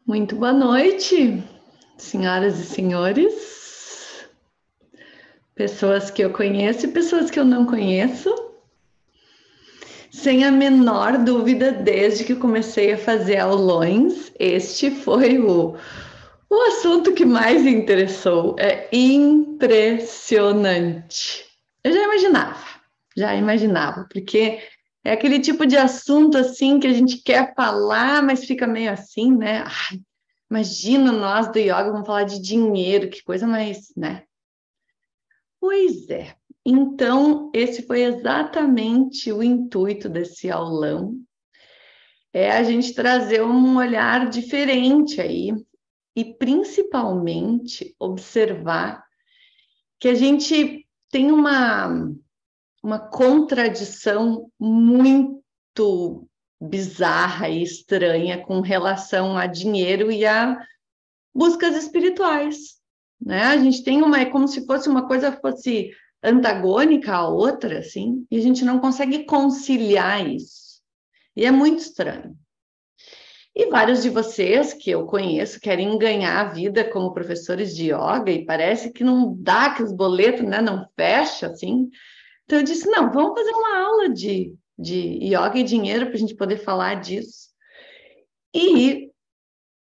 Muito boa noite, senhoras e senhores, pessoas que eu conheço e pessoas que eu não conheço. Sem a menor dúvida, desde que comecei a fazer aulões, este foi o assunto que mais me interessou. É impressionante. Eu já imaginava, porque é aquele tipo de assunto assim que a gente quer falar, mas fica meio assim, né? Ai, imagina nós do yoga vamos falar de dinheiro, que coisa mais, né? Pois é. Então, esse foi exatamente o intuito desse aulão, é a gente trazer um olhar diferente aí e principalmente observar que a gente tem uma contradição muito bizarra e estranha com relação a dinheiro e a buscas espirituais, né? A gente tem é como se fosse uma coisa fosse antagônica à outra, assim, e a gente não consegue conciliar isso. E é muito estranho. E vários de vocês que eu conheço querem ganhar a vida como professores de yoga e parece que não dá, que os boletos, né, não fecha, assim. Então eu disse, não, vamos fazer uma aula de yoga e dinheiro para a gente poder falar disso. E,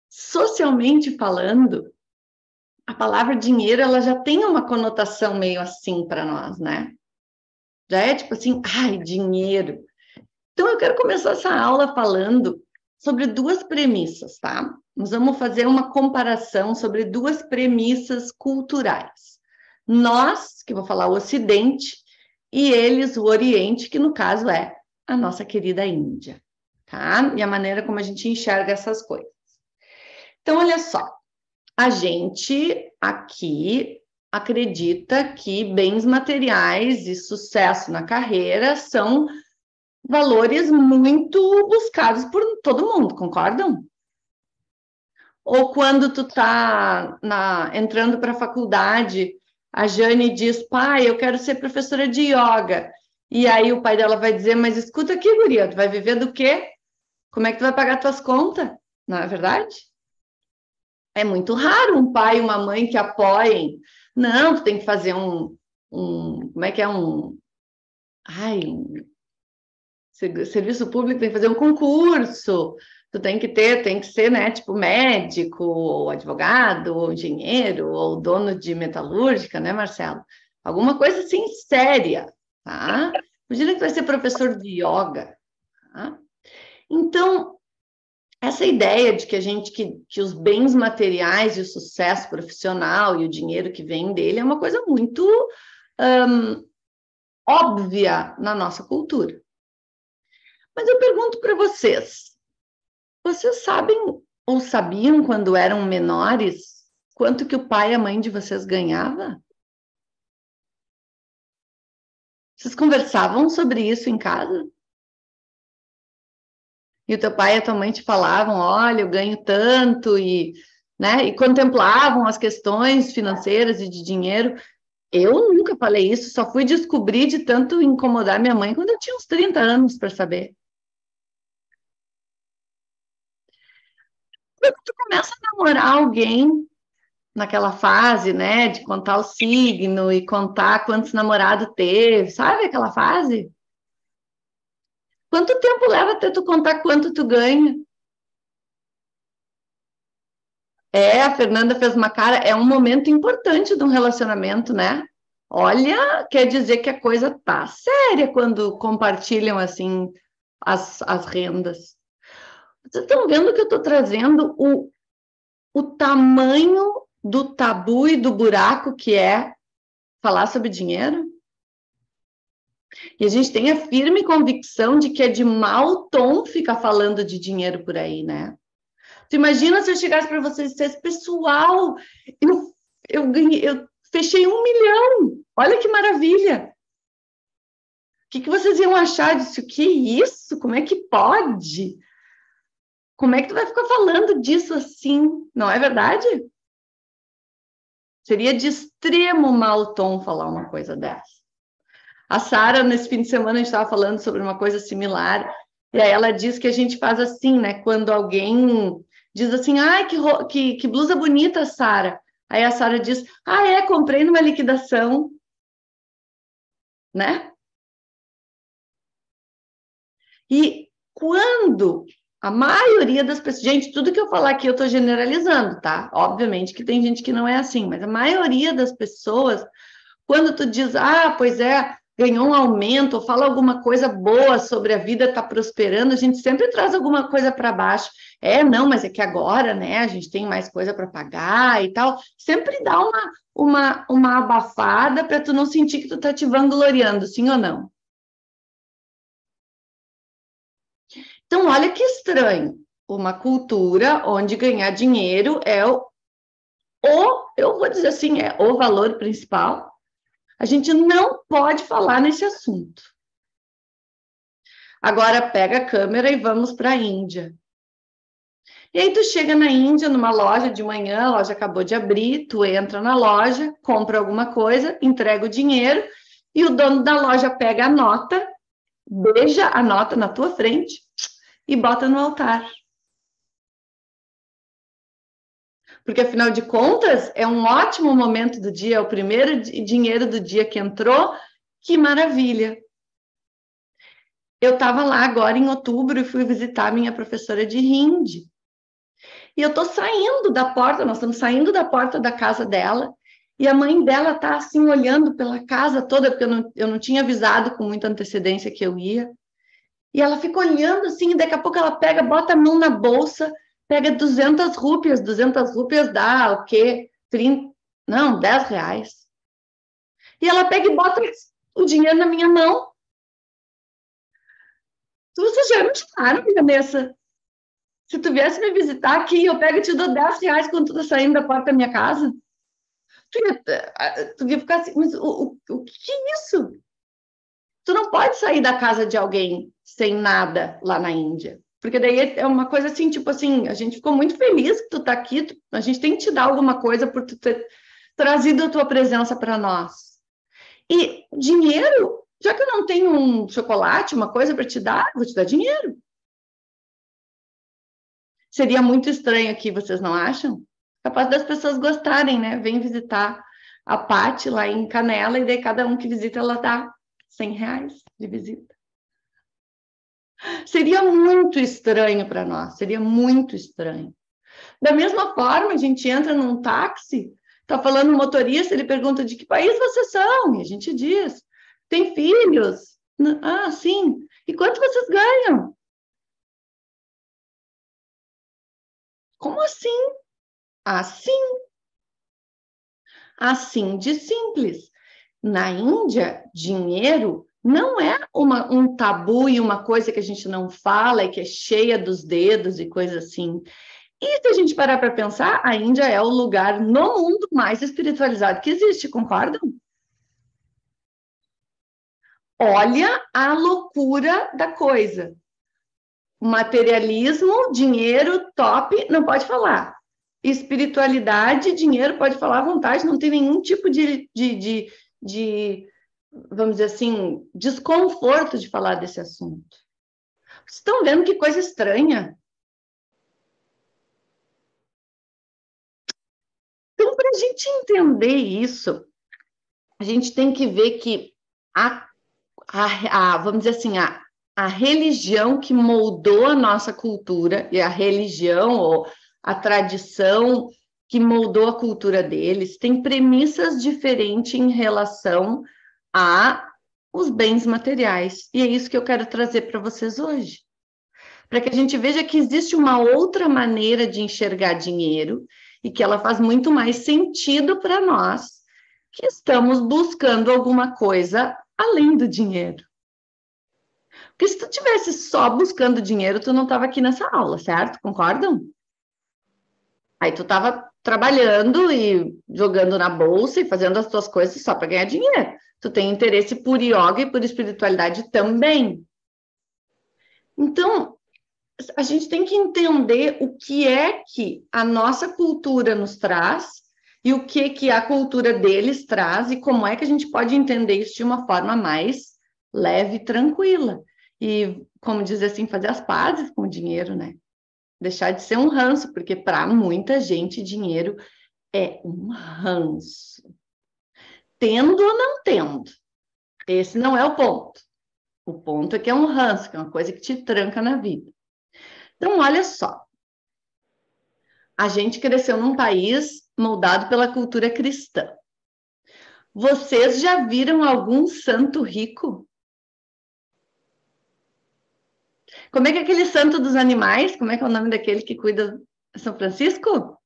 socialmente falando, a palavra dinheiro, ela já tem uma conotação meio assim para nós, né? Já é tipo assim, ai, dinheiro. Então eu quero começar essa aula falando sobre duas premissas, tá? Nós vamos fazer uma comparação sobre duas premissas culturais. Nós, que vou falar o Ocidente, e eles, o Oriente, que no caso é a nossa querida Índia, tá? E a maneira como a gente enxerga essas coisas. Então, olha só, a gente aqui acredita que bens materiais e sucesso na carreira são valores muito buscados por todo mundo, concordam? Ou quando tu tá entrando para a faculdade, a Jane diz, pai, eu quero ser professora de yoga. E aí o pai dela vai dizer, mas escuta aqui, guria, tu vai viver do quê? Como é que tu vai pagar tuas contas? Não é verdade? É muito raro um pai e uma mãe que apoiem. Não, tu tem que fazer como é que é serviço público, tem que fazer um concurso. Tu tem que ser, né, tipo médico, ou advogado, ou engenheiro, ou dono de metalúrgica, né, Marcelo? Alguma coisa assim séria, tá? Imagina que vai ser professor de yoga, tá? Então, essa ideia de que os bens materiais e o sucesso profissional e o dinheiro que vem dele é uma coisa muito óbvia na nossa cultura. Mas eu pergunto para vocês sabem ou sabiam quando eram menores quanto que o pai e a mãe de vocês ganhavam? Vocês conversavam sobre isso em casa? E o teu pai e a tua mãe te falavam, olha, eu ganho tanto, né, e contemplavam as questões financeiras e de dinheiro. Eu nunca falei isso, só fui descobrir de tanto incomodar minha mãe quando eu tinha uns 30 anos para saber. Quando tu começa a namorar alguém naquela fase, né, de contar o signo e contar quantos namorados teve, sabe aquela fase? Quanto tempo leva até tu contar quanto tu ganha? É, a Fernanda fez uma cara, é um momento importante de um relacionamento, né? Olha, quer dizer que a coisa tá séria quando compartilham, assim, as rendas. Vocês estão vendo que eu estou trazendo o tamanho do tabu e do buraco que é falar sobre dinheiro? E a gente tem a firme convicção de que é de mau tom ficar falando de dinheiro por aí, né? Tu imagina se eu chegasse para vocês e dissesse, pessoal, eu fechei 1 milhão, olha que maravilha. O que vocês iam achar disso? Que isso? Como é que pode? Como é que tu vai ficar falando disso assim? Não é verdade? Seria de extremo mau tom falar uma coisa dessa. A Sara, nesse fim de semana, a gente estava falando sobre uma coisa similar, e aí ela diz que a gente faz assim, né? Quando alguém diz assim, ai, que blusa bonita, Sara. Aí a Sara diz, ah, é, comprei numa liquidação, né? E quando a maioria das pessoas... Gente, tudo que eu falar aqui eu estou generalizando, tá? Obviamente que tem gente que não é assim, mas a maioria das pessoas, quando tu diz, ah, pois é, ganhou um aumento, ou fala alguma coisa boa sobre a vida tá prosperando, a gente sempre traz alguma coisa para baixo. É, não, mas é que agora, né, a gente tem mais coisa para pagar e tal. Sempre dá uma abafada para tu não sentir que tu tá te vangloriando, sim ou não? Então, olha que estranho. Uma cultura onde ganhar dinheiro é eu vou dizer assim, é o valor principal. A gente não pode falar nesse assunto. Agora pega a câmera e vamos para a Índia. E aí tu chega na Índia, numa loja de manhã, a loja acabou de abrir, tu entra na loja, compra alguma coisa, entrega o dinheiro e o dono da loja pega a nota, beija a nota na tua frente e bota no altar. Porque, afinal de contas, é um ótimo momento do dia, é o primeiro dinheiro do dia que entrou, que maravilha. Eu estava lá agora em outubro e fui visitar a minha professora de Hindi. E eu estou saindo da porta, nós estamos saindo da porta da casa dela, e a mãe dela está assim, olhando pela casa toda, porque eu não tinha avisado com muita antecedência que eu ia. E ela fica olhando assim, e daqui a pouco ela pega, bota a mão na bolsa, pega 200 rúpias dá o quê? 30, não, 10 reais. E ela pega e bota o dinheiro na minha mão. Vocês já imaginaram, Vanessa? Se tu viesse me visitar aqui, eu pego e te dou 10 reais quando tu tá saindo da porta da minha casa. Tu ia ficar assim, mas o que é isso? Tu não pode sair da casa de alguém sem nada lá na Índia. Porque daí é uma coisa assim, tipo assim, a gente ficou muito feliz que tu tá aqui, a gente tem que te dar alguma coisa por tu ter trazido a tua presença para nós. E dinheiro, já que eu não tenho um chocolate, uma coisa para te dar, vou te dar dinheiro. Seria muito estranho aqui, vocês não acham? Capaz das pessoas gostarem, né? Vem visitar a Paty lá em Canela e daí cada um que visita ela dá 100 reais de visita. Seria muito estranho para nós, seria muito estranho. Da mesma forma, a gente entra num táxi, tá falando o motorista, ele pergunta de que país vocês são? E a gente diz, tem filhos? Ah, sim. E quanto vocês ganham? Como assim? Assim, assim de simples. Na Índia, dinheiro não é um tabu e uma coisa que a gente não fala e que é cheia dos dedos e coisa assim. E se a gente parar para pensar, a Índia é o lugar no mundo mais espiritualizado que existe, concordam? Olha a loucura da coisa. Materialismo, dinheiro, top, não pode falar. Espiritualidade, dinheiro, pode falar à vontade, não tem nenhum tipo de, vamos dizer assim, desconforto de falar desse assunto. Vocês estão vendo que coisa estranha? Então, para a gente entender isso, a gente tem que ver que vamos dizer assim, a religião que moldou a nossa cultura, e a religião ou a tradição que moldou a cultura deles, tem premissas diferentes em relação a os bens materiais. E é isso que eu quero trazer para vocês hoje. Para que a gente veja que existe uma outra maneira de enxergar dinheiro e que ela faz muito mais sentido para nós que estamos buscando alguma coisa além do dinheiro. Porque se tu tivesse só buscando dinheiro, tu não estava aqui nessa aula, certo? Concordam? Aí tu estava trabalhando e jogando na bolsa e fazendo as tuas coisas só para ganhar dinheiro. Tu tem interesse por yoga e por espiritualidade também. Então, a gente tem que entender o que é que a nossa cultura nos traz e o que que a cultura deles traz e como é que a gente pode entender isso de uma forma mais leve e tranquila. E, como diz assim, fazer as pazes com o dinheiro, né? Deixar de ser um ranço, porque para muita gente dinheiro é um ranço. Tendo ou não tendo. Esse não é o ponto. O ponto é que é um ranço, que é uma coisa que te tranca na vida. Então, olha só. A gente cresceu num país moldado pela cultura cristã. Vocês já viram algum santo rico? Como é que é aquele santo dos animais? Como é que é o nome daquele que cuida de São Francisco?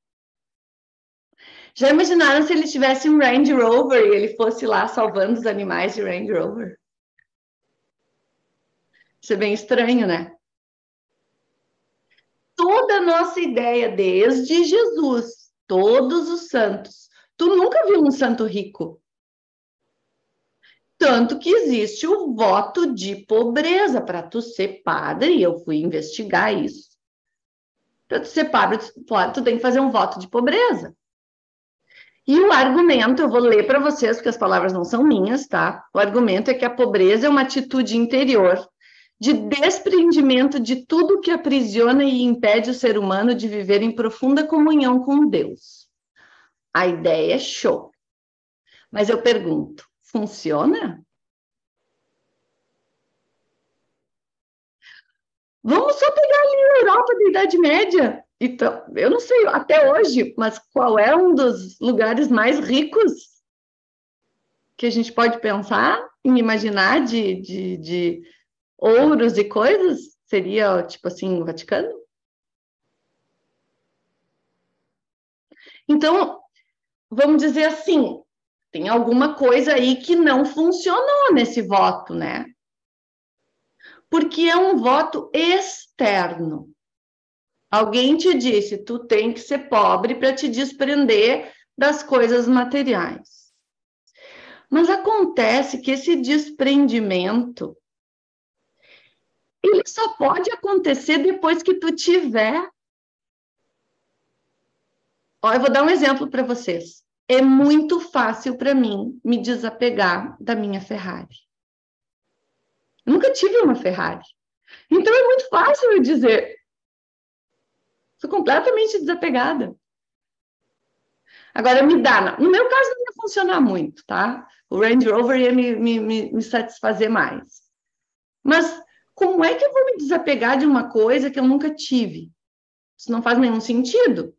Já imaginaram se ele tivesse um Range Rover e ele fosse lá salvando os animais de Range Rover? Isso é bem estranho, né? Toda a nossa ideia desde Jesus, todos os santos. Tu nunca viu um santo rico? Tanto que existe o voto de pobreza para tu ser padre, e eu fui investigar isso. Para tu ser padre, tu tem que fazer um voto de pobreza. E o argumento, eu vou ler para vocês, porque as palavras não são minhas, tá? O argumento é que a pobreza é uma atitude interior de desprendimento de tudo que aprisiona e impede o ser humano de viver em profunda comunhão com Deus. A ideia é show. Mas eu pergunto, funciona? Vamos só pegar ali a Europa da Idade Média. Então, eu não sei até hoje, mas qual é um dos lugares mais ricos que a gente pode pensar em imaginar de ouros e coisas? Seria, tipo assim, o Vaticano? Então, vamos dizer assim, tem alguma coisa aí que não funcionou nesse voto, né? Porque é um voto externo. Alguém te disse, tu tem que ser pobre para te desprender das coisas materiais. Mas acontece que esse desprendimento, ele só pode acontecer depois que tu tiver. Ó, eu vou dar um exemplo para vocês. É muito fácil para mim me desapegar da minha Ferrari. Eu nunca tive uma Ferrari. Então é muito fácil eu dizer, sou completamente desapegada. Agora, me dá. No meu caso, não ia funcionar muito, tá? O Range Rover ia me satisfazer mais. Mas como é que eu vou me desapegar de uma coisa que eu nunca tive? Isso não faz nenhum sentido.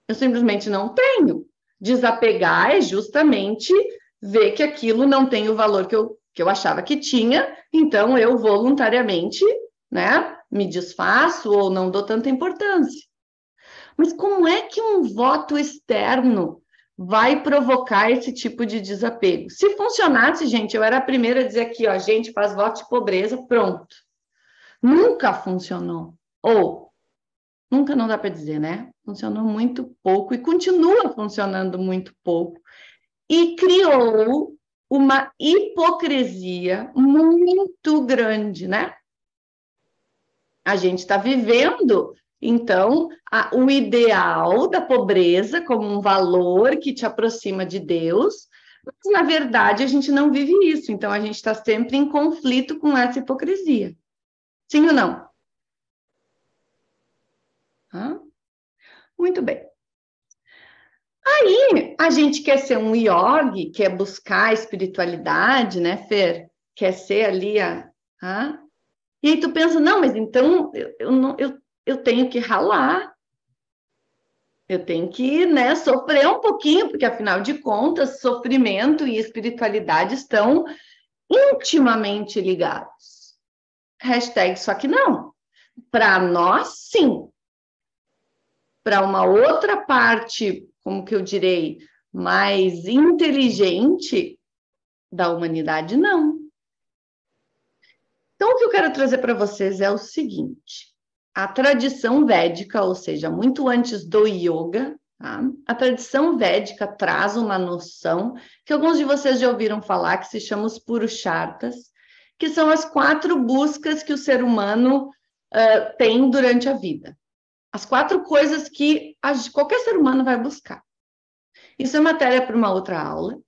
Eu simplesmente não tenho. Desapegar é justamente ver que aquilo não tem o valor que eu achava que tinha, então eu voluntariamente, né, me desfaço ou não dou tanta importância. Mas como é que um voto externo vai provocar esse tipo de desapego? Se funcionasse, gente, eu era a primeira a dizer aqui, ó, gente, faz voto de pobreza, pronto. Nunca funcionou. Ou, nunca não dá para dizer, né? Funcionou muito pouco e continua funcionando muito pouco. E criou uma hipocrisia muito grande, né? A gente está vivendo, então, o ideal da pobreza como um valor que te aproxima de Deus, mas, na verdade, a gente não vive isso, então a gente está sempre em conflito com essa hipocrisia. Sim ou não? Hã? Muito bem. Aí, a gente quer ser um yogi, quer buscar a espiritualidade, né, Fer? Quer ser ali a... Hã? E aí tu pensa, não, mas então eu tenho que ralar, eu tenho que, né, sofrer um pouquinho, porque afinal de contas, sofrimento e espiritualidade estão intimamente ligados. Hashtag só que não. Para nós, sim. Para uma outra parte, como que eu direi, mais inteligente da humanidade, não. Então, o que eu quero trazer para vocês é o seguinte: a tradição védica, ou seja, muito antes do yoga, tá? A tradição védica traz uma noção que alguns de vocês já ouviram falar, que se chama os purusharthas, que são as 4 buscas que o ser humano tem durante a vida. As 4 coisas que qualquer ser humano vai buscar. Isso é matéria para uma outra aula,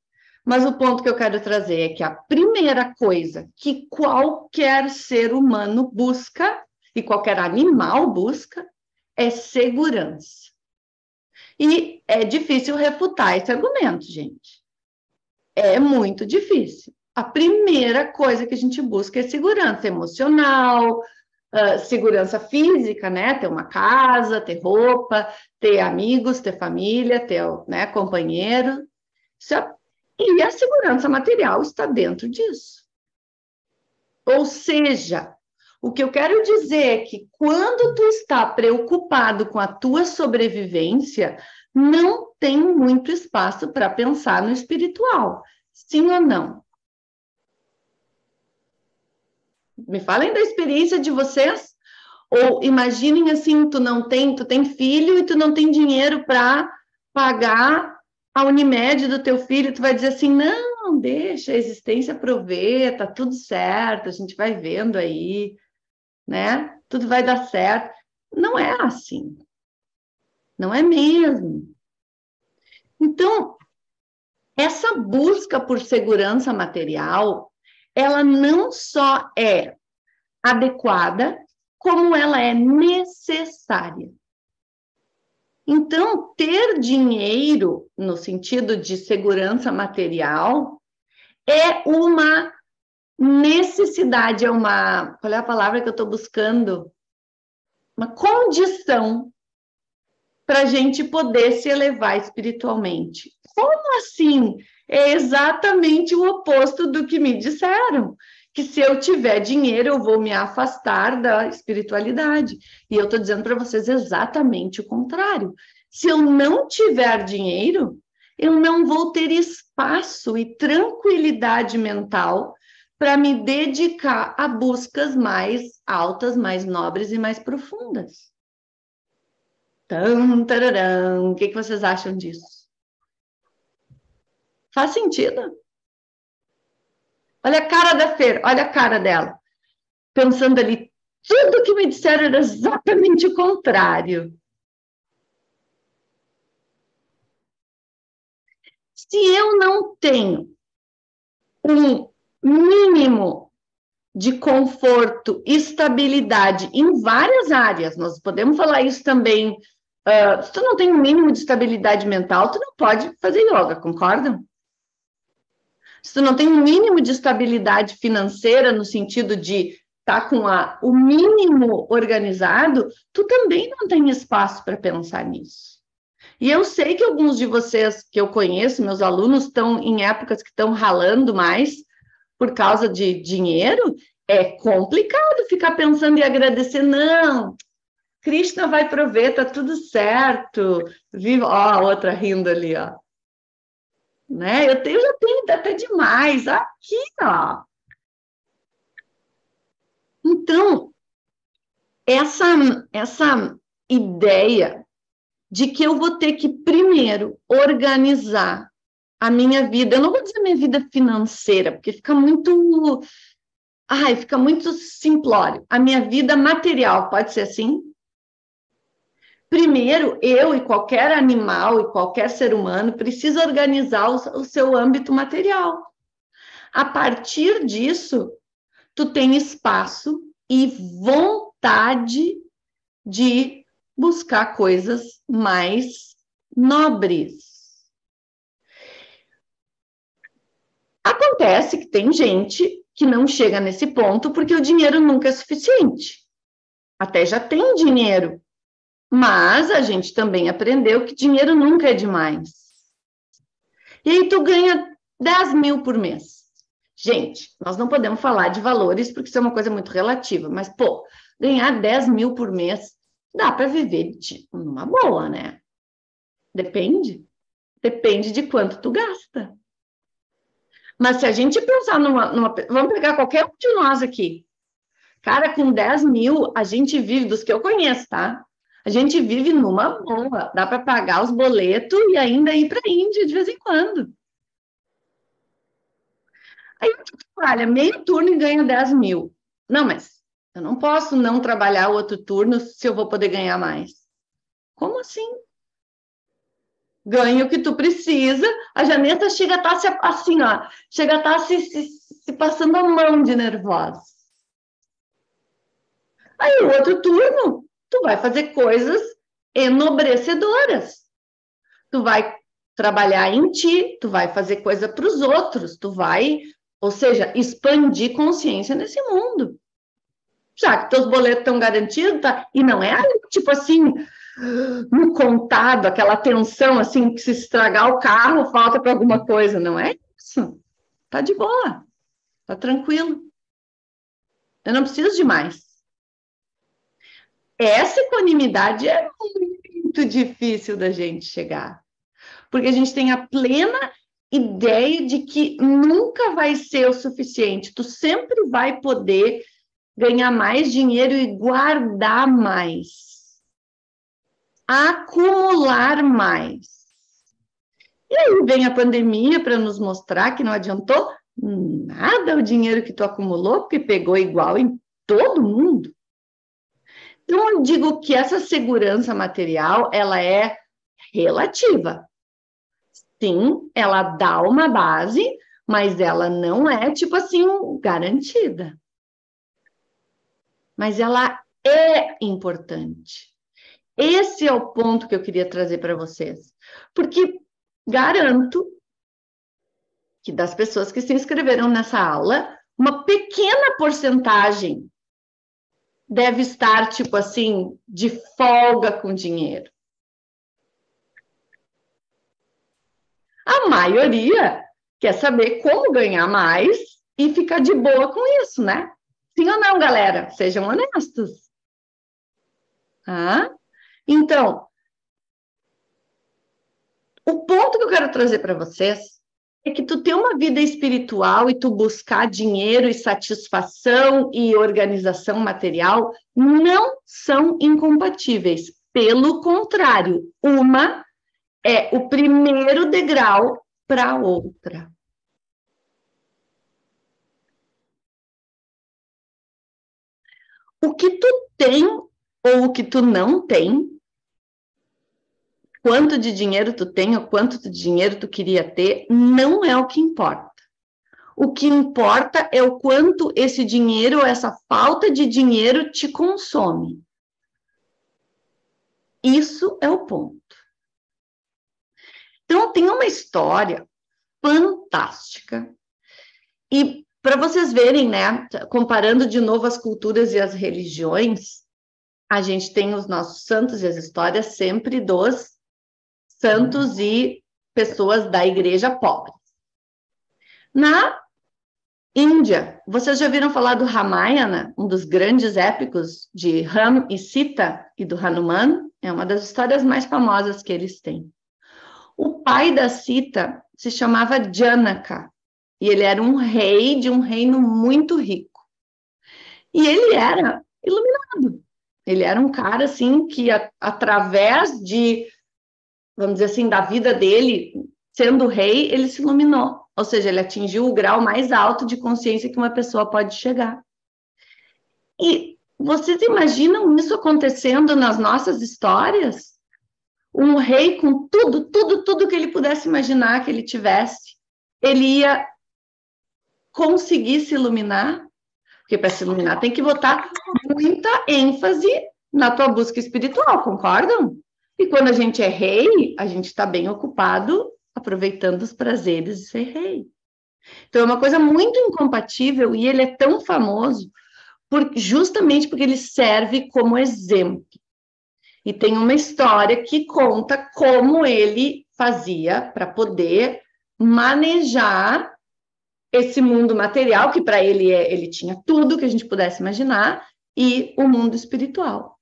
mas o ponto que eu quero trazer é que a primeira coisa que qualquer ser humano busca, e qualquer animal busca, é segurança. E é difícil refutar esse argumento, gente. É muito difícil. A primeira coisa que a gente busca é segurança emocional, segurança física, né? Ter uma casa, ter roupa, ter amigos, ter família, ter, né, companheiro. E a segurança material está dentro disso. Ou seja, o que eu quero dizer é que quando tu está preocupado com a tua sobrevivência, não tem muito espaço para pensar no espiritual. Sim ou não? Me falem da experiência de vocês. Ou imaginem assim, tu tem filho e tu não tem dinheiro para pagar a Unimed do teu filho, tu vai dizer assim, não, deixa, a existência provê, tá tudo certo, a gente vai vendo aí, né? Tudo vai dar certo. Não é assim. Não é mesmo. Então, essa busca por segurança material, ela não só é adequada, como ela é necessária. Então, ter dinheiro, no sentido de segurança material, é uma necessidade, é uma. Qual é a palavra que eu estou buscando? Uma condição para a gente poder se elevar espiritualmente. Como assim? É exatamente o oposto do que me disseram. Que se eu tiver dinheiro, eu vou me afastar da espiritualidade. E eu estou dizendo para vocês exatamente o contrário. Se eu não tiver dinheiro, eu não vou ter espaço e tranquilidade mental para me dedicar a buscas mais altas, mais nobres e mais profundas. Tararam. O que vocês acham disso? Faz sentido? Olha a cara da Fer, olha a cara dela. Pensando ali, tudo que me disseram era exatamente o contrário. Se eu não tenho um mínimo de conforto, estabilidade em várias áreas, nós podemos falar isso também. Se tu não tem um mínimo de estabilidade mental, tu não pode fazer yoga, concordam? Se tu não tem um mínimo de estabilidade financeira, no sentido de estar com o mínimo organizado, tu também não tem espaço para pensar nisso. E eu sei que alguns de vocês que eu conheço, meus alunos, estão em épocas que estão ralando mais por causa de dinheiro. É complicado ficar pensando e agradecer. Não, Krishna vai prover, tá tudo certo. Viva, ó, a outra rindo ali, ó. Né? Eu já tenho até demais aqui, ó. Então, essa ideia de que eu vou ter que primeiro organizar a minha vida, eu não vou dizer minha vida financeira, porque fica muito simplório. A minha vida material, pode ser assim? Primeiro, eu e qualquer animal e qualquer ser humano precisa organizar o seu âmbito material. A partir disso, tu tem espaço e vontade de buscar coisas mais nobres. Acontece que tem gente que não chega nesse ponto porque o dinheiro nunca é suficiente. Até já tem dinheiro, mas a gente também aprendeu que dinheiro nunca é demais. E aí tu ganha 10 mil por mês. Gente, nós não podemos falar de valores porque isso é uma coisa muito relativa, mas, pô, ganhar 10 mil por mês dá para viver numa boa, né? Depende. Depende de quanto tu gasta. Mas se a gente pensar Vamos pegar qualquer um de nós aqui. Cara, com 10 mil, a gente vive, dos que eu conheço, tá? A gente vive numa boa. Dá para pagar os boletos e ainda ir para a Índia de vez em quando. Aí tu trabalha meio turno e ganha 10 mil. Não, mas eu não posso não trabalhar outro turno se eu vou poder ganhar mais. Como assim? ganha o que tu precisa, a Janeta chega a estar assim, ó, chega a estar se passando a mão de nervosa. Aí o outro turno, tu vai fazer coisas enobrecedoras. Tu vai trabalhar em ti, tu vai fazer coisa para os outros, tu vai, ou seja, expandir consciência nesse mundo. Já que teus boletos estão garantidos, tá? E não é tipo assim, no contado, aquela tensão assim, que se estragar o carro, falta para alguma coisa, não é isso. Tá de boa, tá tranquilo. Eu não preciso de mais. Essa equanimidade é muito difícil da gente chegar, porque a gente tem a plena ideia de que nunca vai ser o suficiente. Tu sempre vai poder ganhar mais dinheiro e guardar mais, acumular mais. E aí vem a pandemia para nos mostrar que não adiantou nada o dinheiro que tu acumulou, porque pegou igual em todo mundo. Então, eu digo que essa segurança material, ela é relativa. Sim, ela dá uma base, mas ela não é, tipo assim, garantida. Mas ela é importante. Esse é o ponto que eu queria trazer para vocês. Porque garanto que das pessoas que se inscreveram nessa aula, uma pequena porcentagem deve estar, tipo assim, de folga com dinheiro. A maioria quer saber como ganhar mais e ficar de boa com isso, né? Sim ou não, galera? Sejam honestos. Ah? Então, o ponto que eu quero trazer para vocês é que tu ter uma vida espiritual e tu buscar dinheiro e satisfação e organização material não são incompatíveis. Pelo contrário, uma é o primeiro degrau para a outra. O que tu tem ou o que tu não tem, quanto de dinheiro tu tem ou quanto de dinheiro tu queria ter, não é o que importa. O que importa é o quanto esse dinheiro ou essa falta de dinheiro te consome. Isso é o ponto. Então, tem uma história fantástica. E para vocês verem, né, comparando de novo as culturas e as religiões, a gente tem os nossos santos e as histórias sempre dos santos e pessoas da igreja pobre. Na Índia, vocês já viram falar do Ramayana, um dos grandes épicos de Ram e Sita e do Hanuman? É uma das histórias mais famosas que eles têm. O pai da Sita se chamava Janaka, e ele era um rei de um reino muito rico. E ele era iluminado. Ele era um cara, assim, que através de, vamos dizer assim, da vida dele, sendo rei, ele se iluminou. Ou seja, ele atingiu o grau mais alto de consciência que uma pessoa pode chegar. E vocês imaginam isso acontecendo nas nossas histórias? Um rei com tudo que ele pudesse imaginar que ele tivesse, ele ia conseguir se iluminar? Porque para se iluminar tem que botar muita ênfase na tua busca espiritual, concordam? E quando a gente é rei, a gente está bem ocupado aproveitando os prazeres de ser rei. Então é uma coisa muito incompatível e ele é tão famoso justamente porque ele serve como exemplo. E tem uma história que conta como ele fazia para poder manejar esse mundo material, que para ele ele tinha tudo que a gente pudesse imaginar, e o mundo espiritual.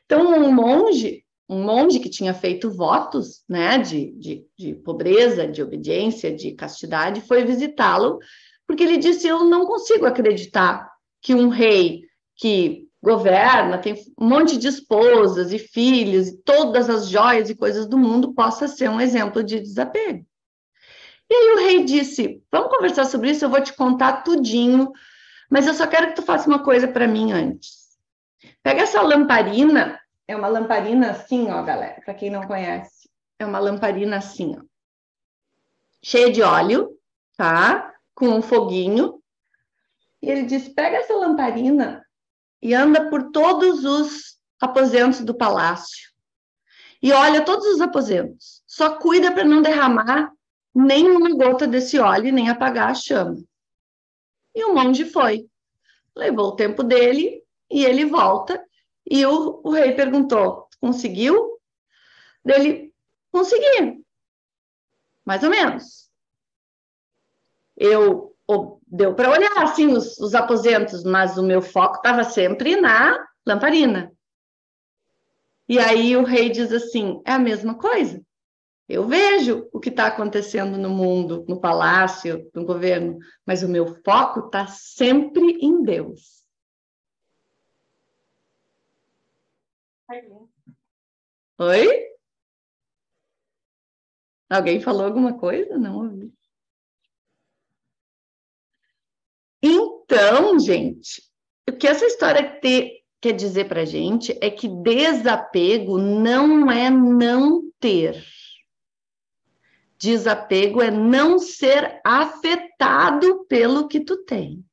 Então, um monge que tinha feito votos, né, de pobreza, de obediência, de castidade, foi visitá-lo, porque ele disse: eu não consigo acreditar que um rei que governa, tem um monte de esposas e filhos, e todas as joias e coisas do mundo, possa ser um exemplo de desapego. E aí o rei disse: vamos conversar sobre isso, eu vou te contar tudinho, mas eu só quero que tu faça uma coisa para mim antes. Pega essa lamparina, é uma lamparina assim, ó, galera, para quem não conhece. é uma lamparina assim, ó, cheia de óleo, tá? Com um foguinho. E ele diz: pega essa lamparina e anda por todos os aposentos do palácio. E olha todos os aposentos. Só cuida para não derramar nenhuma gota desse óleo e nem apagar a chama. E o monge foi. Levou o tempo dele e ele volta. E o rei perguntou: conseguiu? Ele: consegui, mais ou menos. Deu para olhar assim os aposentos, mas o meu foco estava sempre na lamparina. E aí o rei diz assim: é a mesma coisa. Eu vejo o que está acontecendo no mundo, no palácio, no governo, mas o meu foco está sempre em Deus. Oi? Alguém falou alguma coisa? Não ouvi. Então, gente, o que essa história quer dizer para a gente é que desapego não é não ter. Desapego é não ser afetado pelo que tu tem.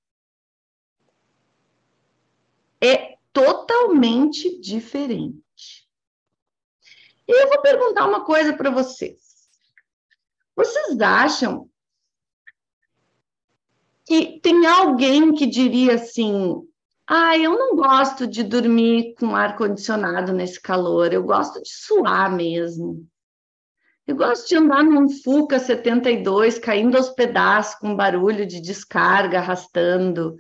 É totalmente diferente. E eu vou perguntar uma coisa para vocês. Vocês acham que tem alguém que diria assim: ah, eu não gosto de dormir com ar-condicionado nesse calor, eu gosto de suar mesmo. Eu gosto de andar num Fuca 72, caindo aos pedaços, com barulho de descarga, arrastando.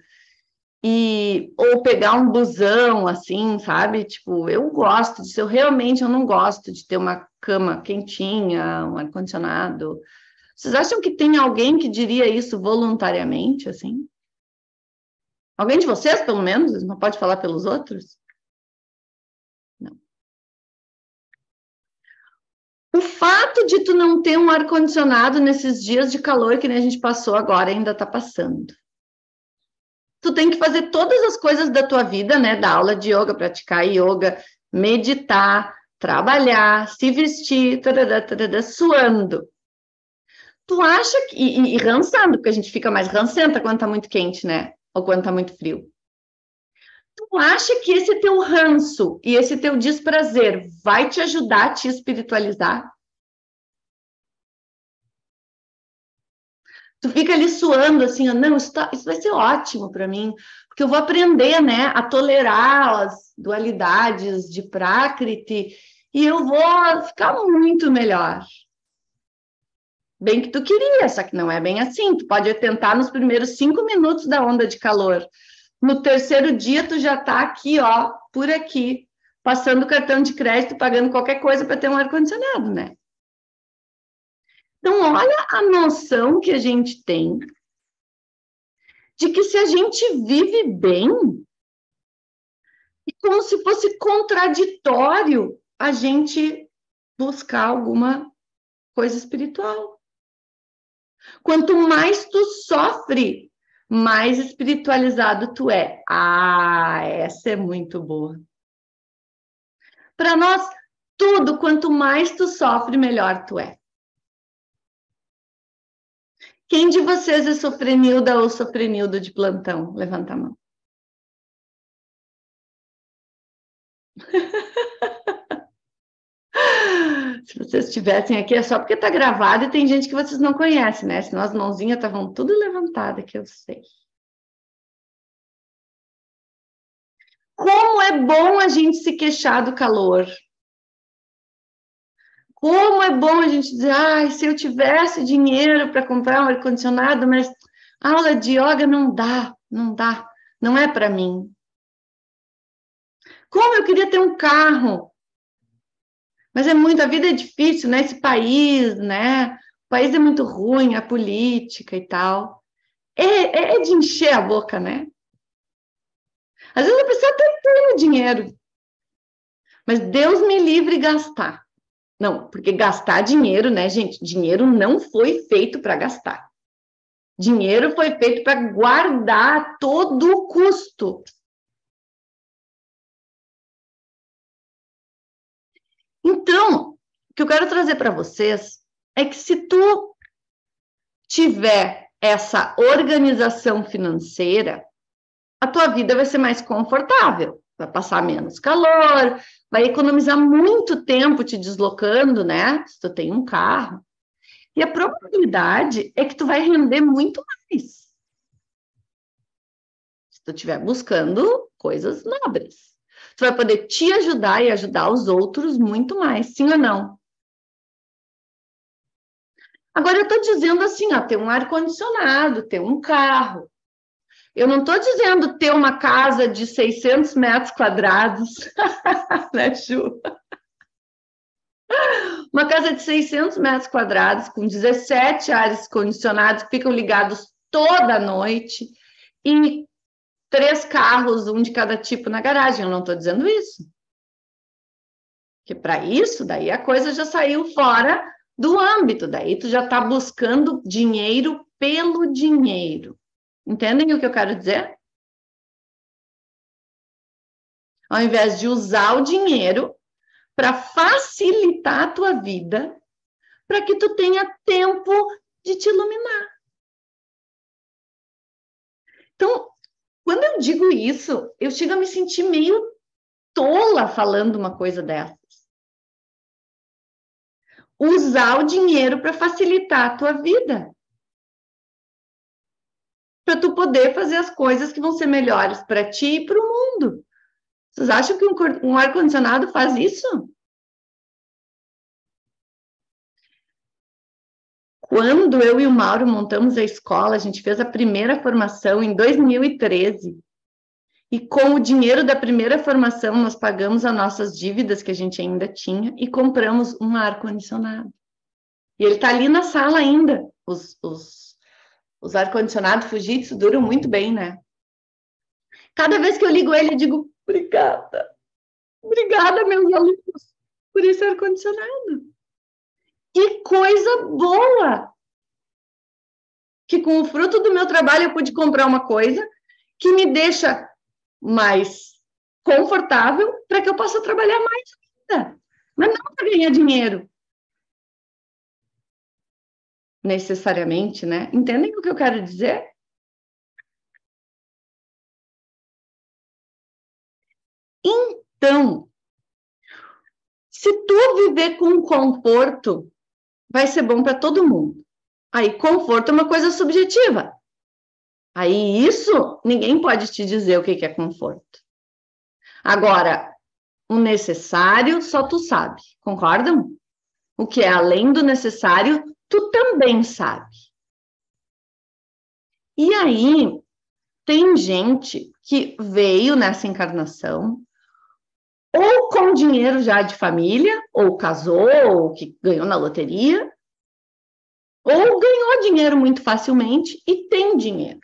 Ou pegar um busão, assim, sabe? Tipo, eu gosto disso, eu não gosto de ter uma cama quentinha, um ar-condicionado. Vocês acham que tem alguém que diria isso voluntariamente, assim? Alguém de vocês, pelo menos? Não pode falar pelos outros? Não. O fato de tu não ter um ar-condicionado nesses dias de calor que nem a gente passou agora, ainda tá passando. Tu tem que fazer todas as coisas da tua vida, né? Dar aula de yoga, praticar yoga, meditar, trabalhar, se vestir, suando. Tu acha que... E rançando, porque a gente fica mais rancenta quando tá muito quente, né? Ou quando tá muito frio. Tu acha que esse teu ranço e esse teu desprazer vai te ajudar a te espiritualizar? Tu fica ali suando assim, ó, não, isso vai ser ótimo para mim, porque eu vou aprender, né, a tolerar as dualidades de Prakriti e eu vou ficar muito melhor. Bem que tu queria, só que não é bem assim. Tu pode tentar nos primeiros 5 minutos da onda de calor. No terceiro dia, tu já tá aqui, ó, por aqui, passando o cartão de crédito, pagando qualquer coisa para ter um ar-condicionado, né? Então, olha a noção que a gente tem de que se a gente vive bem, é como se fosse contraditório a gente buscar alguma coisa espiritual. Quanto mais tu sofre, mais espiritualizado tu é. Ah, essa é muito boa. Para nós, tudo, quanto mais tu sofre, melhor tu é. Quem de vocês é sofrenilda ou sofrenildo de plantão? Levanta a mão. Se vocês estivessem aqui, é só porque está gravado e tem gente que vocês não conhecem, né? Senão as mãozinhas estavam tudo levantadas, que eu sei. Como é bom a gente se queixar do calor. Como é bom a gente dizer, ai, se eu tivesse dinheiro para comprar um ar-condicionado, mas aula de yoga não dá, não é para mim. Como eu queria ter um carro, mas a vida é difícil, né? Esse país, né? O país é muito ruim, a política e tal. É de encher a boca, né? Às vezes a pessoa até tem o dinheiro, mas Deus me livre gastar. Não, porque gastar dinheiro, né, gente? Dinheiro não foi feito para gastar. Dinheiro foi feito para guardar a todo custo. Então, o que eu quero trazer para vocês é que se tu tiver essa organização financeira, a tua vida vai ser mais confortável, vai passar menos calor, vai economizar muito tempo te deslocando, né? Se tu tem um carro. E a probabilidade é que tu vai render muito mais. Se tu estiver buscando coisas nobres. Tu vai poder te ajudar e ajudar os outros muito mais, sim ou não? Agora, eu estou dizendo assim, ó, ter um ar-condicionado, ter um carro. Eu não estou dizendo ter uma casa de 600 metros quadrados, né, Ju? Uma casa de 600 metros quadrados, com 17 ares condicionados, que ficam ligados toda noite, e 3 carros, um de cada tipo na garagem. Eu não estou dizendo isso. Porque para isso, daí a coisa já saiu fora do âmbito, daí tu já está buscando dinheiro pelo dinheiro. Entendem o que eu quero dizer? Ao invés de usar o dinheiro para facilitar a tua vida, para que tu tenha tempo de te iluminar. Então, quando eu digo isso, eu chego a me sentir meio tola falando uma coisa dessas. Usar o dinheiro para facilitar a tua vida. Para tu poder fazer as coisas que vão ser melhores para ti e para o mundo. Vocês acham que um ar-condicionado faz isso? Quando eu e o Mauro montamos a escola, a gente fez a primeira formação em 2013. E com o dinheiro da primeira formação, nós pagamos as nossas dívidas que a gente ainda tinha e compramos um ar-condicionado. E ele está ali na sala ainda. Os ar-condicionados Fujitsu duram muito bem, né? Cada vez que eu ligo ele, eu digo, obrigada. Obrigada, meus alunos, por esse ar-condicionado. Que coisa boa! Que com o fruto do meu trabalho eu pude comprar uma coisa que me deixa mais confortável para que eu possa trabalhar mais ainda. Mas não para ganhar dinheiro. Necessariamente, né? Entendem o que eu quero dizer? Então, se tu viver com conforto, vai ser bom para todo mundo. Aí, conforto é uma coisa subjetiva. Aí, isso, ninguém pode te dizer o que é conforto. Agora, o necessário, só tu sabe. Concordam? O que é além do necessário, tu também sabe. E aí, tem gente que veio nessa encarnação ou com dinheiro já de família, ou casou, ou que ganhou na loteria, ou ganhou dinheiro muito facilmente e tem dinheiro.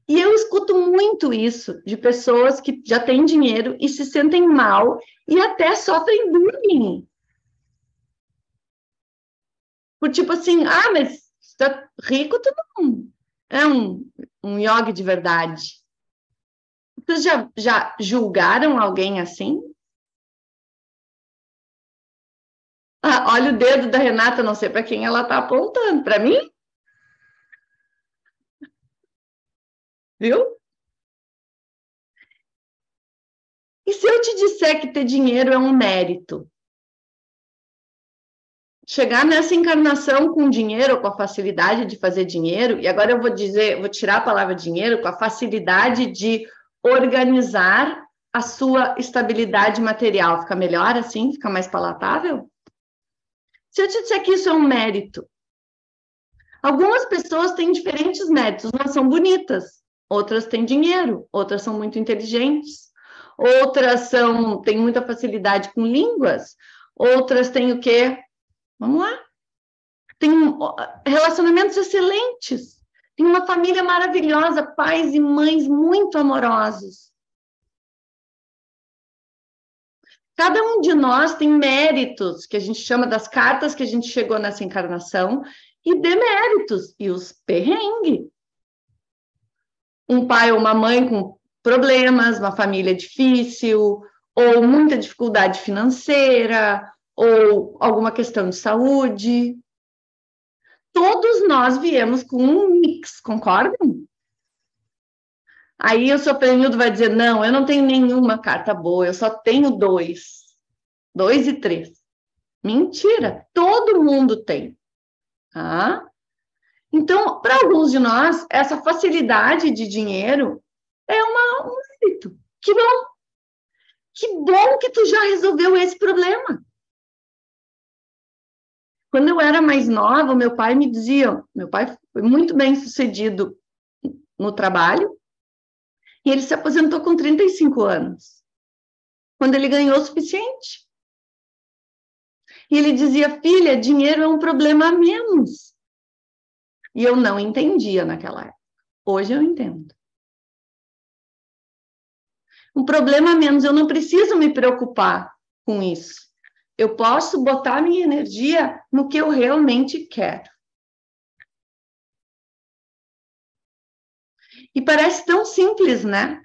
E eu escuto muito isso de pessoas que já têm dinheiro e se sentem mal e até sofrem bullying. Por tipo assim, mas tu tá rico, tu não é um yogi de verdade. Vocês já julgaram alguém assim? Olha o dedo da Renata, não sei para quem ela está apontando. Para mim? Viu? E se eu te disser que ter dinheiro é um mérito? Chegar nessa encarnação com dinheiro, com a facilidade de fazer dinheiro, e agora eu vou tirar a palavra dinheiro, com a facilidade de organizar a sua estabilidade material. Fica melhor assim? Fica mais palatável? Se eu te disser que isso é um mérito, algumas pessoas têm diferentes méritos, umas são bonitas, outras têm dinheiro, outras são muito inteligentes, outras têm muita facilidade com línguas, outras têm o quê? Vamos lá. Tem relacionamentos excelentes, tem uma família maravilhosa, pais e mães muito amorosos. Cada um de nós tem méritos, que a gente chama das cartas que a gente chegou nessa encarnação, e deméritos, e os perrengues. Um pai ou uma mãe com problemas, uma família difícil, ou muita dificuldade financeira, ou alguma questão de saúde. Todos nós viemos com um mix, concordam? Aí o seu período vai dizer, não, eu não tenho nenhuma carta boa, eu só tenho 2. 2 e 3. Mentira, todo mundo tem. Tá? Então, para alguns de nós, essa facilidade de dinheiro é um mérito. Que bom! Que bom que tu já resolveu esse problema. Quando eu era mais nova, meu pai me dizia, meu pai foi muito bem sucedido no trabalho, e ele se aposentou com 35 anos, quando ele ganhou o suficiente. E ele dizia, filha, dinheiro é um problema a menos. E eu não entendia naquela época. Hoje eu entendo. Um problema a menos, eu não preciso me preocupar com isso. Eu posso botar minha energia no que eu realmente quero. E parece tão simples, né?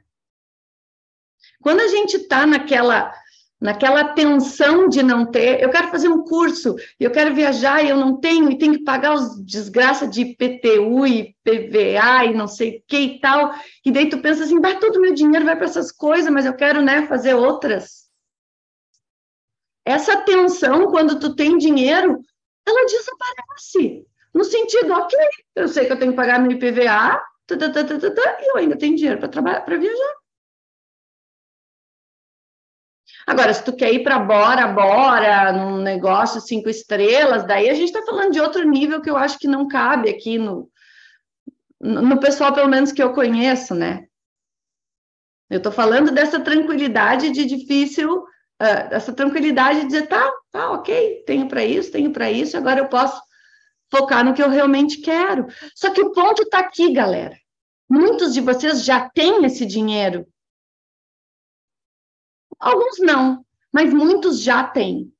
Quando a gente está naquela tensão de não ter, eu quero fazer um curso, eu quero viajar e eu não tenho, e tenho que pagar os desgraça de IPTU e PVA e não sei o que e tal, e daí tu pensa assim, todo o meu dinheiro vai para essas coisas, mas eu quero, né, fazer outras. Essa tensão, quando tu tem dinheiro, ela desaparece. No sentido, ok, eu sei que eu tenho que pagar meu IPVA, e eu ainda tenho dinheiro para trabalhar, para viajar. Agora, se tu quer ir para Bora, num negócio 5 estrelas, daí a gente está falando de outro nível que eu acho que não cabe aqui no pessoal, pelo menos que eu conheço, né? Eu estou falando dessa tranquilidade de difícil, essa tranquilidade de dizer, tá, ok, tenho para isso, agora eu posso focar no que eu realmente quero. Só que o ponto está aqui, galera. Muitos de vocês já têm esse dinheiro. Alguns não, mas muitos já têm.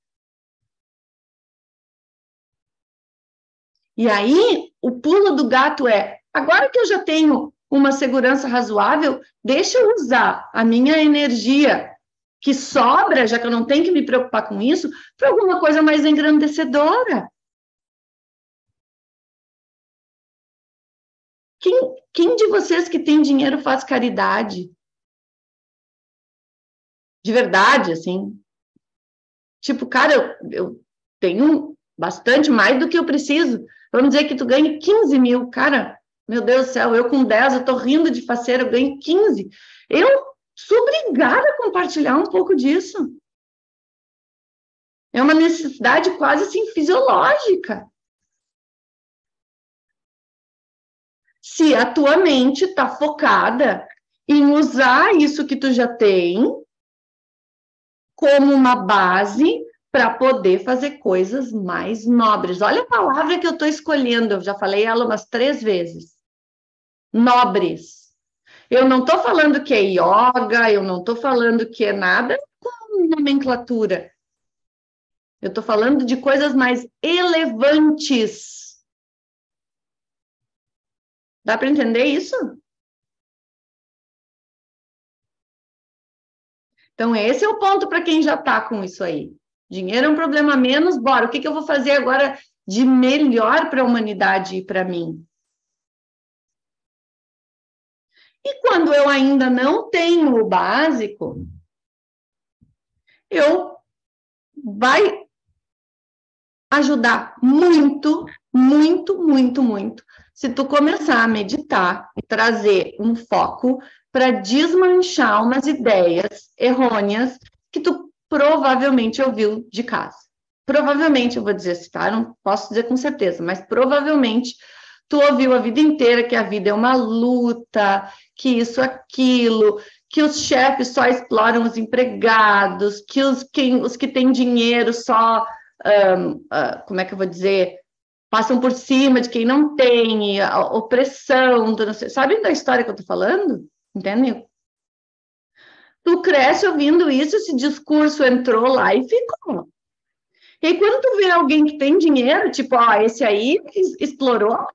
E aí, o pulo do gato é, agora que eu já tenho uma segurança razoável, deixa eu usar a minha energia que sobra, já que eu não tenho que me preocupar com isso, para alguma coisa mais engrandecedora. Quem de vocês que tem dinheiro faz caridade? De verdade, assim. Tipo, cara, eu tenho bastante mais do que eu preciso. Vamos dizer que tu ganha 15 mil. Cara, meu Deus do céu, eu com 10, eu tô rindo de faceira, eu ganho 15. Eu sou obrigada a compartilhar um pouco disso. É uma necessidade quase assim fisiológica. Se a tua mente está focada em usar isso que tu já tem como uma base para poder fazer coisas mais nobres. Olha a palavra que eu estou escolhendo, eu já falei ela umas 3 vezes. Nobres. Eu não estou falando que é yoga, eu não estou falando que é nada com nomenclatura. Eu estou falando de coisas mais elevantes. Dá para entender isso? Então, esse é o ponto para quem já está com isso aí. Dinheiro é um problema menos, bora. O que eu vou fazer agora de melhor para a humanidade e para mim? E quando eu ainda não tenho o básico, eu vai ajudar muito, muito, muito, muito, se tu começar a meditar e trazer um foco para desmanchar umas ideias errôneas que tu provavelmente ouviu de casa. Provavelmente, eu vou dizer assim, tá? Eu não posso dizer com certeza, mas provavelmente tu ouviu a vida inteira que a vida é uma luta, que isso, aquilo, que os chefes só exploram os empregados, que os que têm dinheiro só, como é que eu vou dizer, passam por cima de quem não tem, a opressão, não sei, sabe da história que eu tô falando? Entende? Tu cresce ouvindo isso, esse discurso entrou lá e ficou. E aí, quando tu vê alguém que tem dinheiro, tipo, ó, esse aí explorou,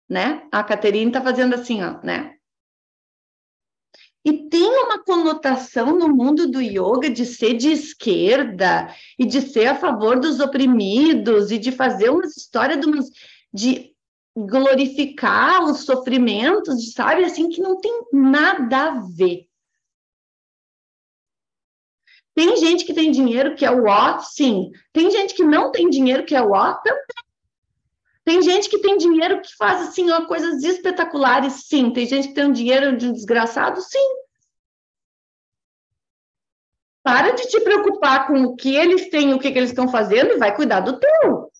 né? A Caterine tá fazendo assim, ó, né? E tem uma conotação no mundo do yoga de ser de esquerda e de ser a favor dos oprimidos e de fazer umas histórias de glorificar os sofrimentos, sabe? Assim, que não tem nada a ver. Tem gente que tem dinheiro que é o ó, sim. Tem gente que não tem dinheiro que é o ó, também. Tem gente que tem dinheiro que faz, assim, ó, coisas espetaculares, sim. Tem gente que tem um dinheiro de um desgraçado, sim. Para de te preocupar com o que eles têm, o que eles estão fazendo e vai cuidar do teu.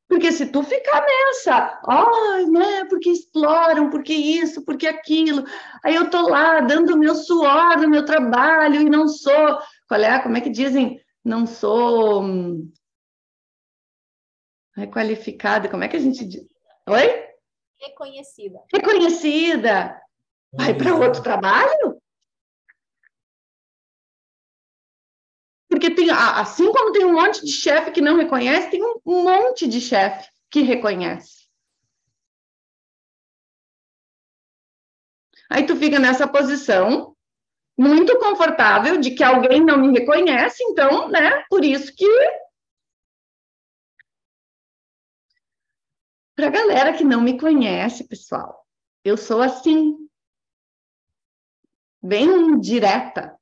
Porque se tu ficar nessa, ai, né, porque exploram, porque isso, porque aquilo, aí eu tô lá dando o meu suor no meu trabalho e não sou, como é que dizem? Não sou qualificada, como é que a gente diz? Oi? Reconhecida. Reconhecida. Vai para outro trabalho? Porque tem, assim como tem um monte de chefe que não reconhece, tem um monte de chefe que reconhece. Aí tu fica nessa posição muito confortável de que alguém não me reconhece, então, né, por isso que para a galera que não me conhece, pessoal, eu sou assim, bem direta.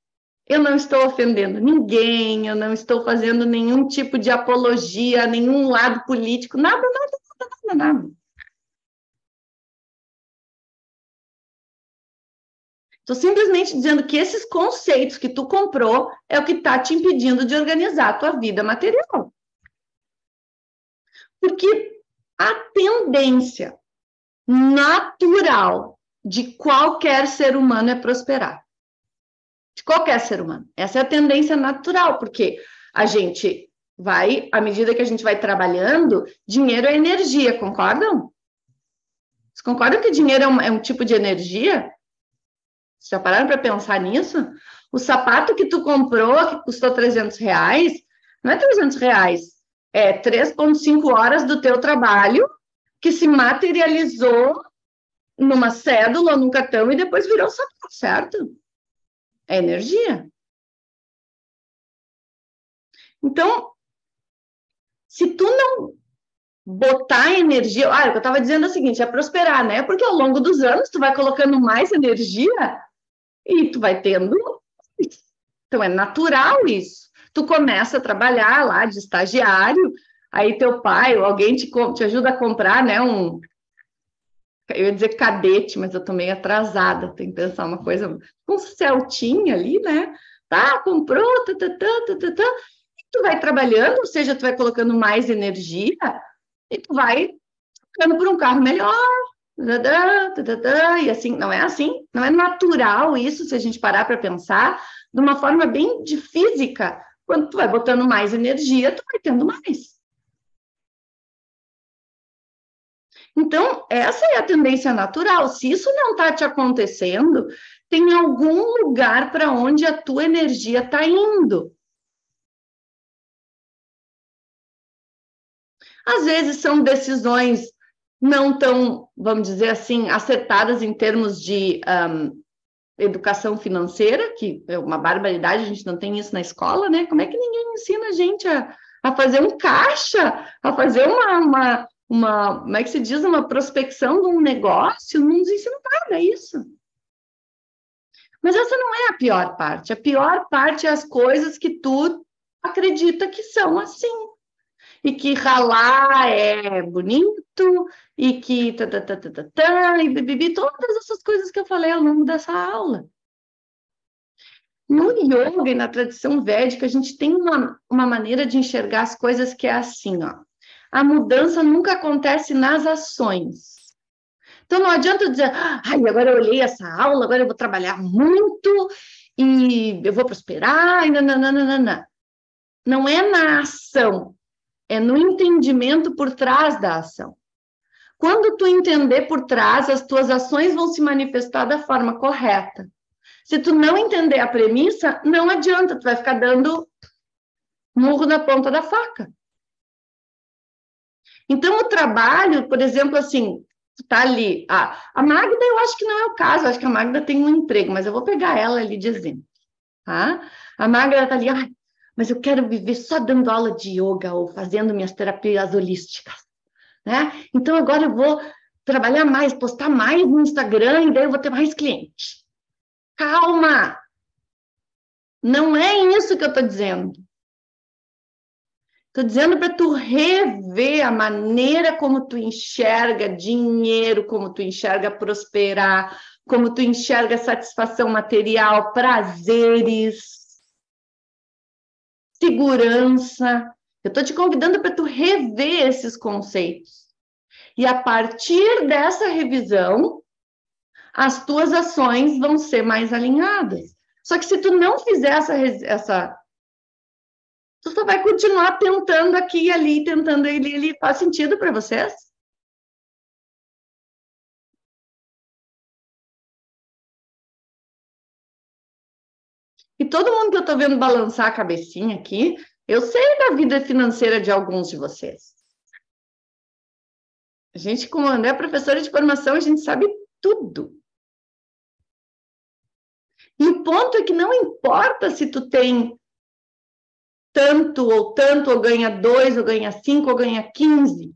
Eu não estou ofendendo ninguém, eu não estou fazendo nenhum tipo de apologia, nenhum lado político, nada, nada, nada, nada. Estou simplesmente dizendo que esses conceitos que tu comprou é o que está te impedindo de organizar a tua vida material. Porque a tendência natural de qualquer ser humano é prosperar. De qualquer ser humano. Essa é a tendência natural, porque a gente vai, à medida que a gente vai trabalhando, dinheiro é energia, concordam? Vocês concordam que dinheiro é um tipo de energia? Vocês já pararam para pensar nisso? O sapato que tu comprou, que custou R$300, não é R$300, é 3,5 horas do teu trabalho que se materializou numa cédula, num cartão e depois virou sapato, certo? É energia. Então, se tu não botar energia... o que eu estava dizendo é o seguinte, é prosperar, né? Porque ao longo dos anos tu vai colocando mais energia e tu vai tendo... Então, é natural isso. Tu começa a trabalhar lá de estagiário, aí teu pai ou alguém te ajuda a comprar, né, eu ia dizer cadete, mas eu tô meio atrasada, tem que pensar uma coisa, um Celtinha ali, né? Tá, comprou, e tu vai trabalhando, ou seja, tu vai colocando mais energia e tu vai ficando por um carro melhor, e assim, não é assim, não é natural isso, se a gente parar para pensar, de uma forma bem de física, quando tu vai botando mais energia, tu vai tendo mais. Então, essa é a tendência natural. Se isso não está te acontecendo, tem algum lugar para onde a tua energia está indo. Às vezes são decisões não tão, vamos dizer assim, acertadas em termos de educação financeira, que é uma barbaridade, a gente não tem isso na escola, né? Como é que ninguém ensina a gente a fazer um caixa, a fazer como é que se diz, uma prospecção de um negócio? Não nos ensina nada isso. Mas essa não é a pior parte. A pior parte é as coisas que tu acredita que são assim. E que ralar é bonito, e que e bibibi, todas essas coisas que eu falei ao longo dessa aula. No yoga e na tradição védica, a gente tem uma maneira de enxergar as coisas que é assim, ó. A mudança nunca acontece nas ações. Então, não adianta dizer, ai, agora eu olhei essa aula, agora eu vou trabalhar muito e eu vou prosperar, e não. Não é na ação, é no entendimento por trás da ação. Quando tu entender por trás, as tuas ações vão se manifestar da forma correta. Se tu não entender a premissa, não adianta, tu vai ficar dando murro na ponta da faca. Então, o trabalho, por exemplo, assim, Tu tá ali. Ah, a Magda, eu acho que não é o caso, eu acho que a Magda tem um emprego, mas eu vou pegar ela ali de exemplo, tá? A Magda tá ali, ah, mas eu quero viver só dando aula de yoga ou fazendo minhas terapias holísticas, né? Então agora eu vou trabalhar mais, postar mais no Instagram e daí eu vou ter mais clientes. Calma! Não é isso que eu estou dizendo. Estou dizendo para tu rever a maneira como tu enxerga dinheiro, como tu enxerga prosperar, como tu enxerga satisfação material, prazeres, segurança. Eu estou te convidando para tu rever esses conceitos. E a partir dessa revisão, as tuas ações vão ser mais alinhadas. Só que se tu não fizer essa tu só vai continuar tentando aqui e ali, tentando ali e ali. Faz sentido para vocês? E todo mundo que eu estou vendo balançar a cabecinha aqui, eu sei da vida financeira de alguns de vocês. A gente, como é professora de formação, a gente sabe tudo. E o ponto é que não importa se tu tem tanto, ou ganha 2, ou ganha 5, ou ganha 15.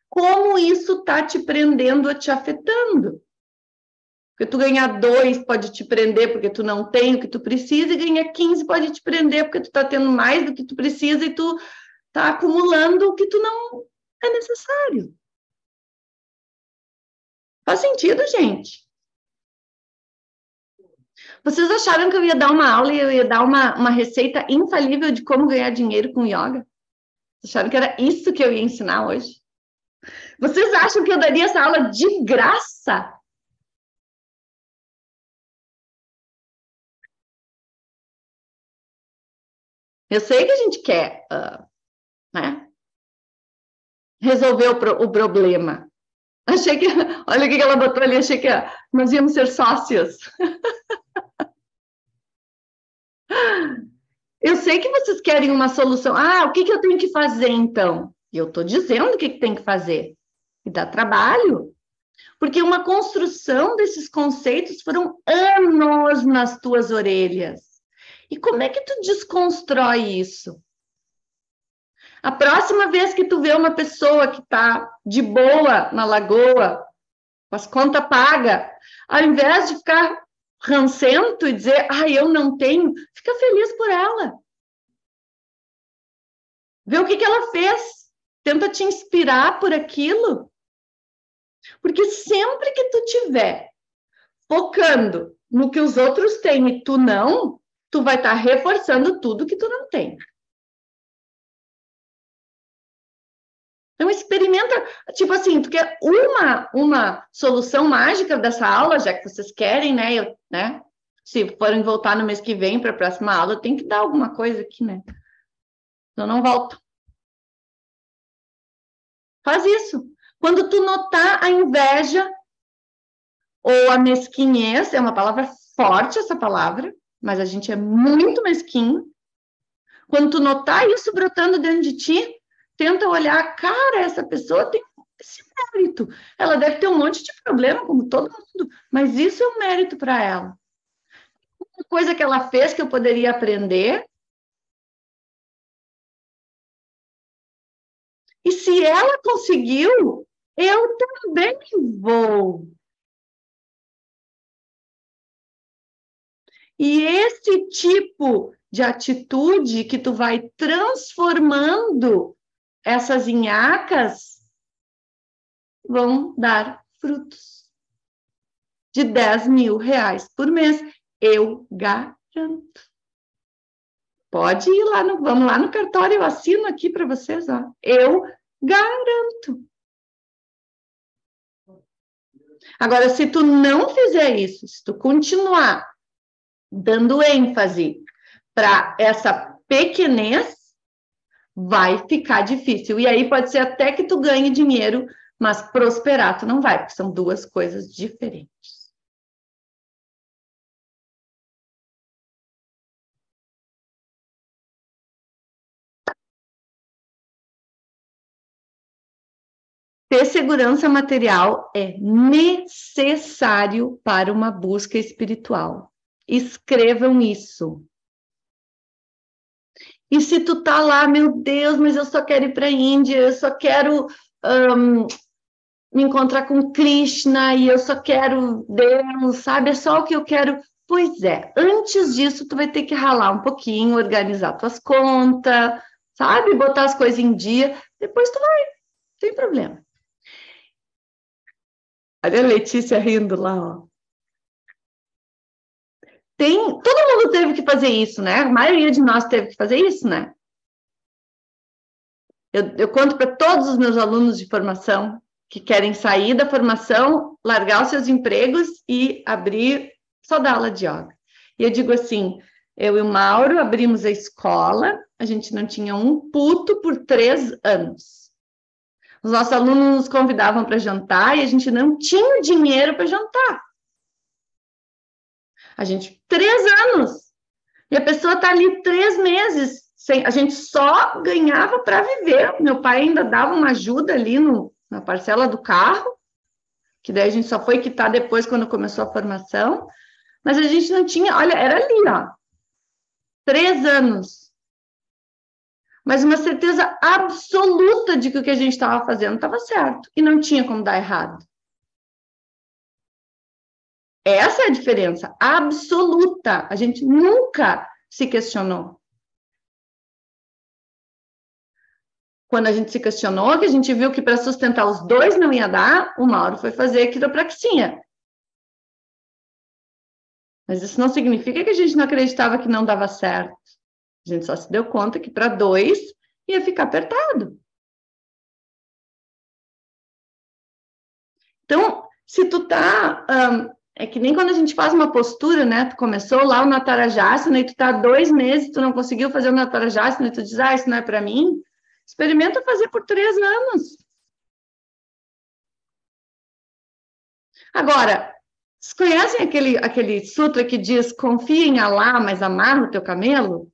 Como isso está te prendendo ou te afetando? Porque tu ganhar 2 pode te prender porque tu não tem o que tu precisa, e ganhar 15 pode te prender porque tu tá tendo mais do que tu precisa e tu tá acumulando o que tu não é necessário. Faz sentido, gente? Vocês acharam que eu ia dar uma aula e eu ia dar uma receita infalível de como ganhar dinheiro com yoga? Vocês acharam que era isso que eu ia ensinar hoje? Vocês acham que eu daria essa aula de graça? Eu sei que a gente quer, né, resolver o problema. Achei que, olha o que ela botou ali, achei que nós íamos ser sócios. Eu sei que vocês querem uma solução. Ah, o que que eu tenho que fazer então? E eu estou dizendo o que que tem que fazer. E dá trabalho. Porque uma construção desses conceitos foram anos nas tuas orelhas. E como é que tu desconstrói isso? A próxima vez que tu vê uma pessoa que está de boa na lagoa, com as contas pagas, ao invés de ficar rancento e dizer, ah, eu não tenho, fica feliz por ela. Vê o que que ela fez. Tenta te inspirar por aquilo. Porque sempre que tu tiver focando no que os outros têm e tu não, tu vai estar reforçando tudo que tu não tem. Então experimenta, tipo assim, tu quer uma solução mágica dessa aula, já que vocês querem, né? Né? Se forem voltar no mês que vem para a próxima aula, tem que dar alguma coisa aqui, né? Eu não volto. Faz isso. Quando tu notar a inveja ou a mesquinhez, é uma palavra forte essa palavra, mas a gente é muito mesquinho. Quando tu notar isso brotando dentro de ti, tenta olhar, cara, essa pessoa tem esse mérito. Ela deve ter um monte de problema, como todo mundo, mas isso é um mérito para ela. Uma coisa que ela fez que eu poderia aprender, e se ela conseguiu, eu também vou. E esse tipo de atitude que tu vai transformando essas inhacas vão dar frutos de 10 mil reais por mês. Eu garanto. Pode ir lá, vamos lá no cartório, eu assino aqui para vocês, ó. Eu garanto. Agora, se tu não fizer isso, se tu continuar dando ênfase para essa pequenez, vai ficar difícil. E aí pode ser até que tu ganhe dinheiro, mas prosperar tu não vai, porque são duas coisas diferentes. ter segurança material é necessário para uma busca espiritual. Escrevam isso. E se tu tá lá, meu Deus, mas eu só quero ir para a Índia, eu só quero me encontrar com Krishna e eu só quero Deus, sabe? É só o que eu quero. Pois é, antes disso, tu vai ter que ralar um pouquinho, organizar tuas contas, sabe? Botar as coisas em dia, depois tu vai, não tem problema. Olha a Letícia rindo lá, ó. Todo mundo teve que fazer isso, né? A maioria de nós teve que fazer isso, né? Eu conto para todos os meus alunos de formação que querem sair da formação, largar os seus empregos e abrir só dar aula de yoga. E eu digo assim, eu e o Mauro abrimos a escola, a gente não tinha um puto por 3 anos. Os nossos alunos nos convidavam para jantar e a gente não tinha dinheiro para jantar. A gente, 3 anos. E a pessoa está ali 3 meses. A gente só ganhava para viver. Meu pai ainda dava uma ajuda ali na parcela do carro, que daí a gente só foi quitar depois quando começou a formação. Mas a gente não tinha, olha, era ali, ó. 3 anos. Mas uma certeza absoluta de que o que a gente estava fazendo estava certo. E não tinha como dar errado. Essa é a diferença absoluta. A gente nunca se questionou. Quando a gente se questionou, que a gente viu que para sustentar os 2 não ia dar, o Mauro foi fazer quiropraxia. Mas isso não significa que a gente não acreditava que não dava certo. A gente só se deu conta que para 2 ia ficar apertado. Então, se tu tá... é que nem quando a gente faz uma postura, né? Tu começou lá o Natarajasana e tu tá 2 meses, tu não conseguiu fazer o Natarajasana e tu diz, isso não é para mim. Experimenta fazer por 3 anos. Agora, vocês conhecem aquele sutra que diz, confia em Allah, mas amarra o teu camelo?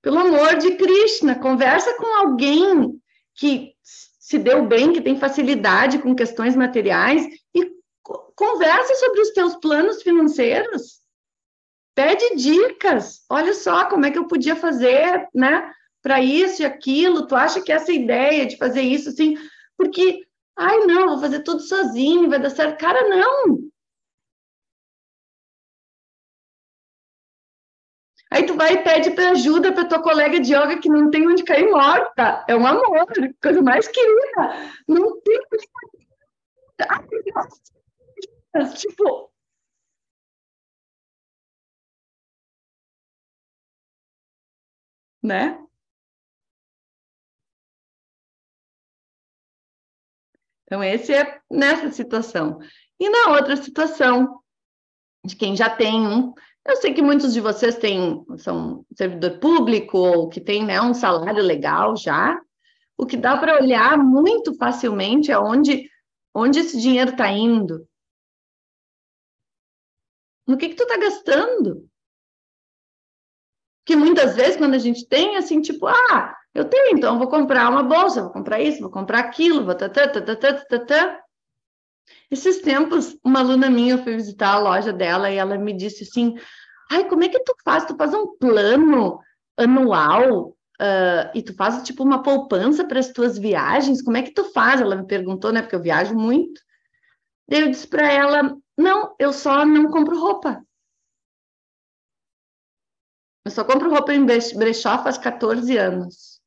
Pelo amor de Krishna, conversa com alguém que se deu bem, que tem facilidade com questões materiais e conversa sobre os teus planos financeiros. Pede dicas. Olha só como é que eu podia fazer, né? Para isso e aquilo. Tu acha que essa ideia de fazer isso assim, porque, não, vou fazer tudo sozinho, vai dar certo. Cara, não. Aí tu vai e pede para ajuda para tua colega de yoga que não tem onde cair morta. É um amor, coisa mais querida. Não tem onde cair. Tipo, né? Então, esse é nessa situação. E na outra situação, de quem já tem um, eu sei que muitos de vocês são servidor público ou que tem, né, um salário legal já. O que dá para olhar muito facilmente é onde esse dinheiro está indo. No que tu está gastando? Que muitas vezes, quando a gente tem, assim, tipo, eu tenho, então eu vou comprar uma bolsa, vou comprar isso, vou comprar aquilo, vou tatã. Esses tempos, uma aluna minha, eu fui visitar a loja dela e ela me disse assim, como é que tu faz? Tu faz um plano anual e tu faz, tipo, uma poupança para as tuas viagens? Como é que tu faz? Ela me perguntou, né, porque eu viajo muito. Daí eu disse para ela, não, eu só não compro roupa. Eu só compro roupa em brechó faz 14 anos.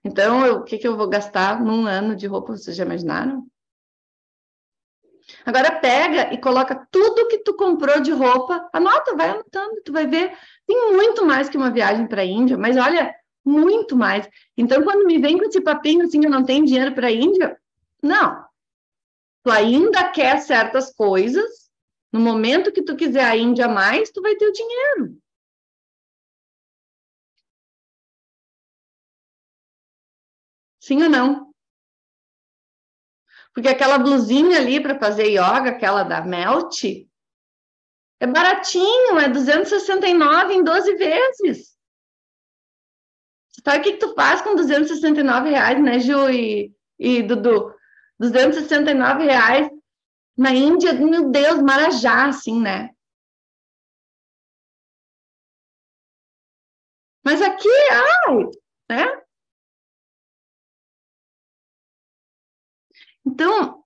Então, o que eu vou gastar num ano de roupa, vocês já imaginaram? Agora pega e coloca tudo que tu comprou de roupa, anota, vai anotando, tu vai ver. Tem muito mais que uma viagem para a Índia, mas olha, muito mais. Então, quando me vem com esse papinho assim, eu não tenho dinheiro para a Índia, não. Tu ainda quer certas coisas, no momento que tu quiser a Índia mais, tu vai ter o dinheiro. Sim ou não? Porque aquela blusinha ali para fazer yoga, aquela da Melt, é baratinho, é 269 em 12 vezes. Sabe o que tu faz com R$ 269, né, Ju e Dudu? R$ 269 na Índia, meu Deus, Marajá, assim, né? Mas aqui, ai, né? Então,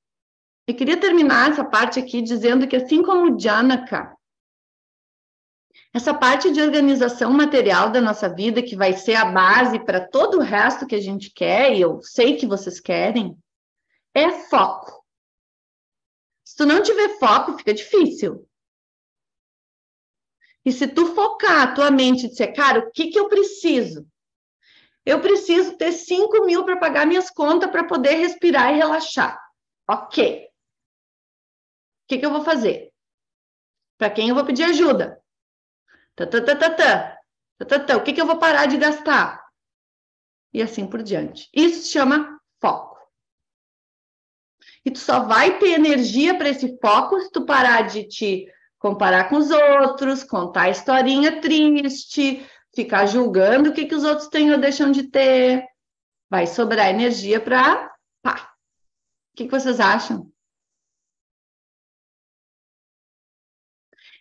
eu queria terminar essa parte aqui dizendo que, assim como o Janaka, essa parte de organização material da nossa vida, que vai ser a base para todo o resto que a gente quer, e eu sei que vocês querem, é foco. Se tu não tiver foco, fica difícil. E se tu focar a tua mente e dizer, cara, o que eu preciso? Eu preciso ter 5 mil para pagar minhas contas para poder respirar e relaxar. Ok. O que eu vou fazer? Para quem eu vou pedir ajuda? O que eu vou parar de gastar? E assim por diante. Isso se chama foco. E tu só vai ter energia para esse foco se tu parar de te comparar com os outros, contar historinha triste, ficar julgando o que os outros têm ou deixam de ter. Vai sobrar energia para... Pá. O que vocês acham?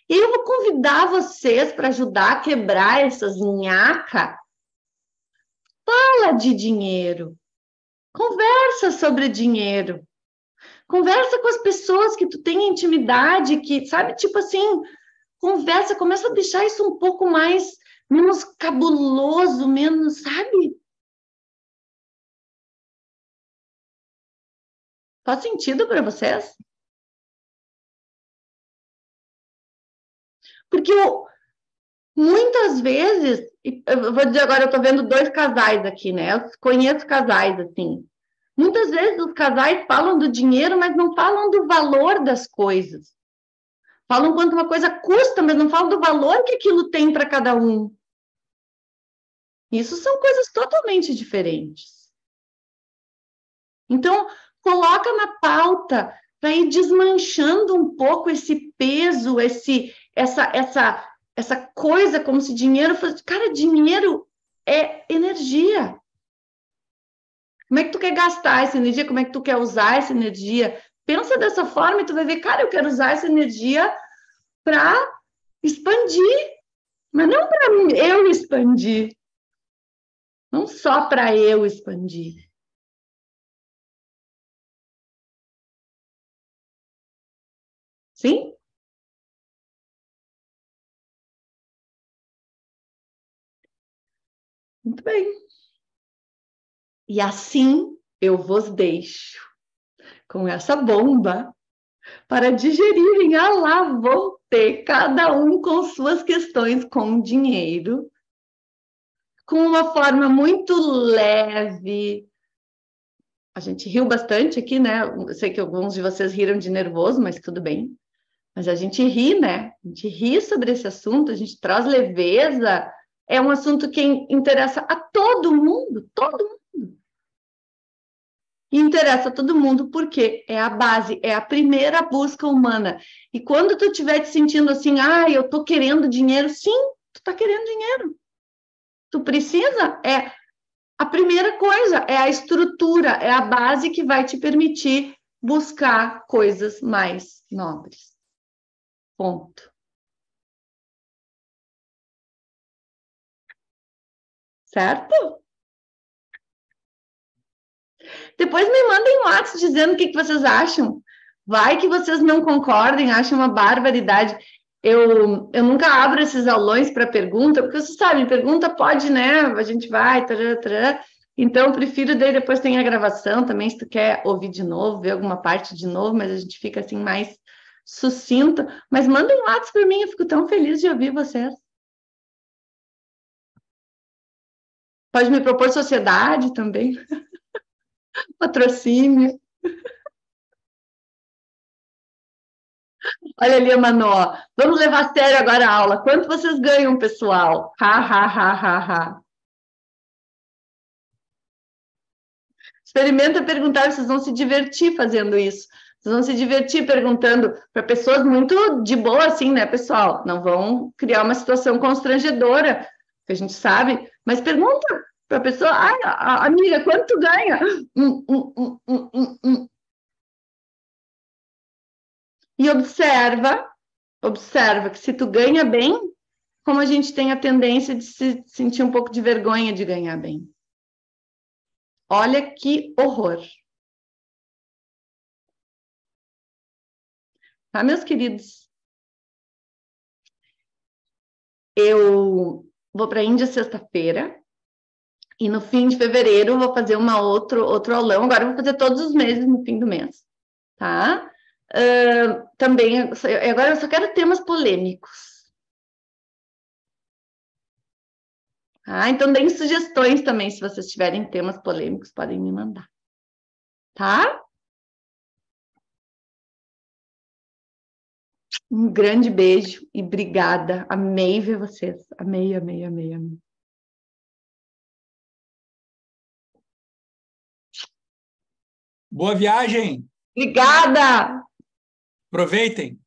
E eu vou convidar vocês para ajudar a quebrar essas nhacas. Fala de dinheiro. Conversa sobre dinheiro. Conversa com as pessoas que tu tem intimidade, que, sabe, tipo assim, conversa, começa a deixar isso um pouco mais, menos cabuloso, menos, sabe? Faz sentido para vocês? Porque muitas vezes, eu vou dizer agora, eu tô vendo 2 casais aqui, né? Eu conheço casais, assim. Muitas vezes os casais falam do dinheiro, mas não falam do valor das coisas. Falam quanto uma coisa custa, mas não falam do valor que aquilo tem para cada um. Isso são coisas totalmente diferentes. Então, coloca na pauta para ir desmanchando um pouco esse peso, essa coisa como se dinheiro fosse... Cara, dinheiro é energia. Como é que tu quer gastar essa energia? Como é que tu quer usar essa energia? Pensa dessa forma e tu vai ver, cara, eu quero usar essa energia para expandir, mas não para eu expandir, não só para eu expandir. Sim? Muito bem. E assim eu vos deixo com essa bomba para digerirem a lá vou ter, cada um com suas questões com dinheiro, com uma forma muito leve. A gente riu bastante aqui, né? Eu sei que alguns de vocês riram de nervoso, mas tudo bem. Mas a gente ri, né? A gente ri sobre esse assunto, a gente traz leveza. É um assunto que interessa a todo mundo, todo mundo. E interessa a todo mundo porque é a base, é a primeira busca humana. E quando tu estiver te sentindo assim, eu tô querendo dinheiro, sim, tu tá querendo dinheiro. Tu precisa, é a primeira coisa, é a estrutura, é a base que vai te permitir buscar coisas mais nobres. Ponto. Certo? Depois me mandem um WhatsApp dizendo o que vocês acham. Vai que vocês não concordem, acham uma barbaridade. Eu nunca abro esses aulões para pergunta, porque vocês sabem, pergunta pode, né? A gente vai, tará, tará. Então, eu prefiro, daí depois tem a gravação também, se tu quer ouvir de novo, ver alguma parte de novo, mas a gente fica assim mais sucinto. Mas mandem um WhatsApp para mim, eu fico tão feliz de ouvir vocês. Pode me propor sociedade também, patrocínio. Olha ali, Manó. Vamos levar a sério agora a aula. Quanto vocês ganham, pessoal? Ha, ha, ha, ha, ha. Experimenta perguntar, vocês vão se divertir fazendo isso. Vocês vão se divertir perguntando para pessoas muito de boa, assim, né, pessoal? Não vão criar uma situação constrangedora, que a gente sabe. Mas pergunta, para a pessoa, amiga, quanto tu ganha? E observa que se tu ganha bem, como a gente tem a tendência de se sentir um pouco de vergonha de ganhar bem. Olha que horror. Tá, meus queridos? Eu vou para a Índia sexta-feira e no fim de fevereiro vou fazer outro aulão. Agora eu vou fazer todos os meses no fim do mês, tá? Também, agora eu só quero temas polêmicos. Então deem sugestões também, se vocês tiverem temas polêmicos, podem me mandar. Tá? Um grande beijo e obrigada. Amei ver vocês. Amei, amei, amei, amei. Boa viagem! Obrigada! Aproveitem!